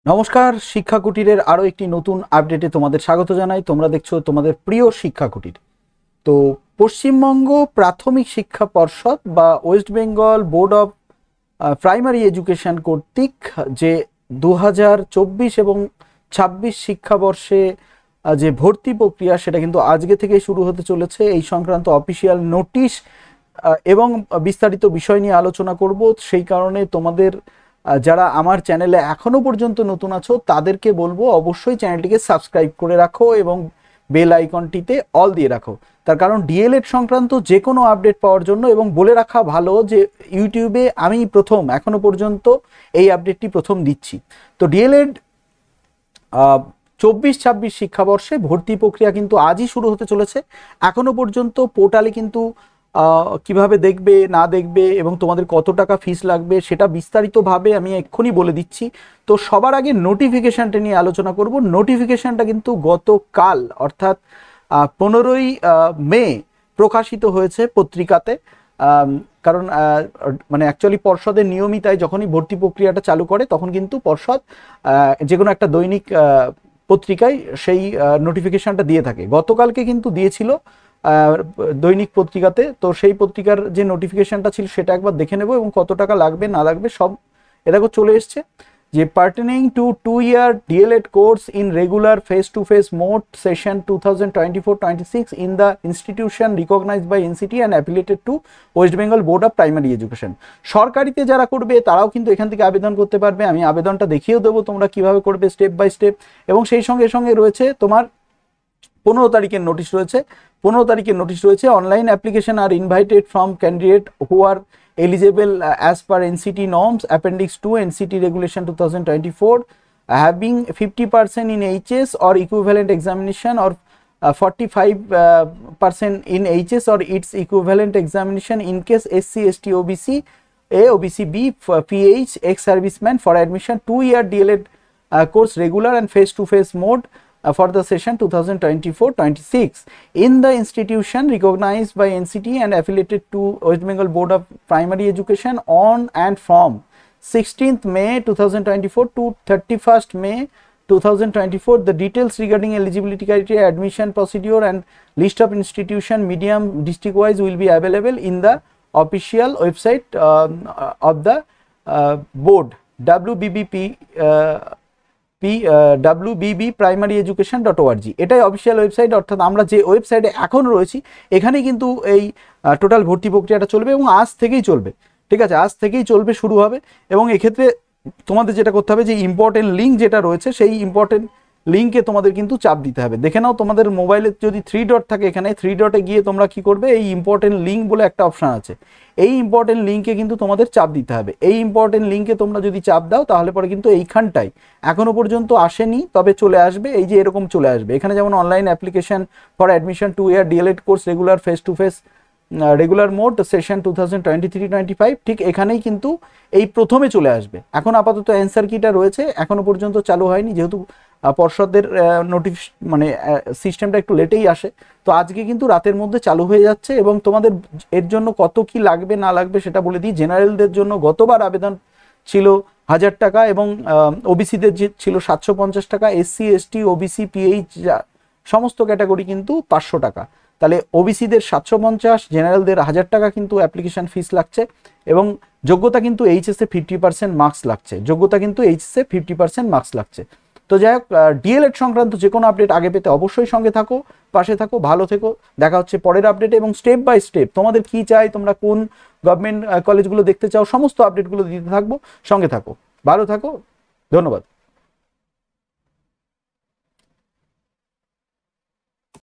নমস্কার, শিক্ষা কুটিরের আরও একটি নতুন আপডেটে তোমাদের স্বাগত জানাই। তোমরা দেখছো তোমাদের প্রিয় শিক্ষা কুটির। তো পশ্চিমবঙ্গ প্রাথমিক শিক্ষা পর্ষদ বা West Bengal board of primary education কর্তৃক যে 2024 এবং 26 শিক্ষাবর্ষে যে ভর্তি প্রক্রিয়া সেটা কিন্তু আজকে থেকে শুরু হতে চলেছে। এই সংক্রান্ত অফিসিয়াল নোটিশ এবং বিস্তারিত বিষয় নিয়ে আলোচনা করব। সেই কারণে তোমাদের যারা আমার চ্যানেলে এখনো পর্যন্ত নতুন আছো তাদেরকে বলবো অবশ্যই চ্যানেলটিকে সাবস্ক্রাইব করে রাখো এবং বেল আইকনটিতে অল দিয়ে রাখো। তার কারণ ডিএলএড সংক্রান্ত যে কোনো আপডেট পাওয়ার জন্য, এবং বলে রাখা ভালো যে ইউটিউবে আমি প্রথম এখনো পর্যন্ত এই আপডেটটি প্রথম দিচ্ছি। তো ডিএলএড 24-26 শিক্ষাবর্ষে ভর্তি প্রক্রিয়া কিন্তু আজই শুরু হতে চলেছে। এখনো পর্যন্ত পোর্টালে কিন্তু কিভাবে দেখবে না দেখবে এবং তোমাদের কত টাকা ফিস লাগবে সেটা বিস্তারিতভাবে আমি এক্ষুনি বলে দিচ্ছি। তো সবার আগে নোটিফিকেশানটা নিয়ে আলোচনা করব। নোটিফিকেশানটা কিন্তু গতকাল অর্থাৎ 15ই মে প্রকাশিত হয়েছে পত্রিকাতে। কারণ মানে অ্যাকচুয়ালি পর্ষদের নিয়মই তাই, যখনই ভর্তি প্রক্রিয়াটা চালু করে তখন কিন্তু পর্ষদ যে কোনো একটা দৈনিক পত্রিকায় সেই নোটিফিকেশানটা দিয়ে থাকে। গতকালকে কিন্তু দিয়েছিল দৈনিক পত্রিকাতে। তো সেই পত্রিকার যে নোটিফিকেশানটা ছিল সেটা একবার দেখে নেব এবং কত টাকা লাগবে না লাগবে সব এরকম চলে এসছে। যে pertaining to 2-year DLED course in regular face to face mode session 2024-26 in the institution recognised by NCT and affiliated to West Bengal board of primary education. সরকারিতে যারা করবে তারাও কিন্তু এখান থেকে আবেদন করতে পারবে। আমি আবেদনটা দেখিয়েও দেবো তোমরা কিভাবে করবে স্টেপ বাই স্টেপ। এবং সেই সঙ্গে সঙ্গে রয়েছে তোমার 15 তারিখের নোটিশ রয়েছে। 15 তারিখের নোটিশ রয়েছে online application are invited from candidate who are eligible as per NCT norms appendix 2 NCT regulation 2024 having 50% in HS or equivalent examination or 45% in HS or its equivalent examination in case SC ST OBC A OBC B PH ex serviceman for admission 2-year DLED course regular and face to face mode for the session 2024-26 in the institution recognized by NCT and affiliated to West Bengal Board of Primary Education on and from 16th May 2024 to 31st May 2024. The details regarding eligibility criteria, admission procedure and list of institution medium district wise will be available in the official website of the board WBBP wbbprimaryeducation.org। এটাই official website, অর্থাৎ আমরা যে ওয়েবসাইটে এখন রয়েছি এখানেই কিন্তু এই টোটাল ভর্তি প্রক্রিয়াটা চলবে এবং আজ থেকেই চলবে। ঠিক আছে, আজ থেকেই চলবে, শুরু হবে। এবং এক্ষেত্রে তোমাদের যেটা করতে হবে যে ইম্পর্টেন্ট লিঙ্ক যেটা রয়েছে সেই ইম্পর্টেন্ট লিঙ্কে তোমাদের কিন্তু চাপ দিতে হবে। দেখে নাও তোমাদের মোবাইলে যদি 3 ডট থাকে, এখানে 3 ডটে গিয়ে তোমরা কি করবে, এই ইম্পর্টেন্ট লিঙ্ক বলে একটা অপশান আছে, এই ইম্পর্টেন্ট লিঙ্কে কিন্তু তোমাদের চাপ দিতে হবে। এই ইম্পর্টেন্ট লিঙ্কে তোমরা যদি চাপ দাও তাহলে পরে কিন্তু এইখানটাই এখনো পর্যন্ত আসেনি, তবে চলে আসবে। এই যে এরকম চলে আসবে, এখানে যেমন online application for admission 2-year DLED course regular face to face regular mode session 2023-25, ঠিক এখানেই কিন্তু এই প্রথমে চলে আসবে। এখন আপাতত অ্যান্সার কিটা রয়েছে, এখনো পর্যন্ত চালু হয়নি, যেহেতু পর্ষদের নোটিফ মানে সিস্টেমটা একটু লেটেই আসে। তো আজকে কিন্তু রাতের মধ্যে চালু হয়ে যাচ্ছে। এবং তোমাদের এর জন্য কত কি লাগবে না লাগবে সেটা বলে দিই। জেনারেলদের জন্য গতবার আবেদন ছিল 1000 টাকা এবং ওবিসিদের যে ছিল 750 টাকা, SC ST OBC PH সমস্ত ক্যাটাগরি কিন্তু 500 টাকা। তাহলে ওবিসিদের 750, জেনারেলদের 1000 টাকা কিন্তু অ্যাপ্লিকেশন ফিস লাগছে। এবং যোগ্যতা কিন্তু এইচএসে 50% মার্কস লাগছে, যোগ্যতা কিন্তু এইচএসে 50% মার্কস লাগছে। তো যাই হোক, ডিএলএড সংক্রান্ত যে কোনো আপডেট আগে পেতে অবশ্যই সঙ্গে থাকো, পাশে থাকো, ভালো থেকো। দেখা হচ্ছে পরের আপডেটে এবং স্টেপ বাই স্টেপ তোমাদের কি চাই, তোমরা কোন গভর্নমেন্ট কলেজগুলো দেখতে চাও, সমস্ত আপডেটগুলো দিতে থাকবো। সঙ্গে থাকো, ভালো থাকো, ধন্যবাদ।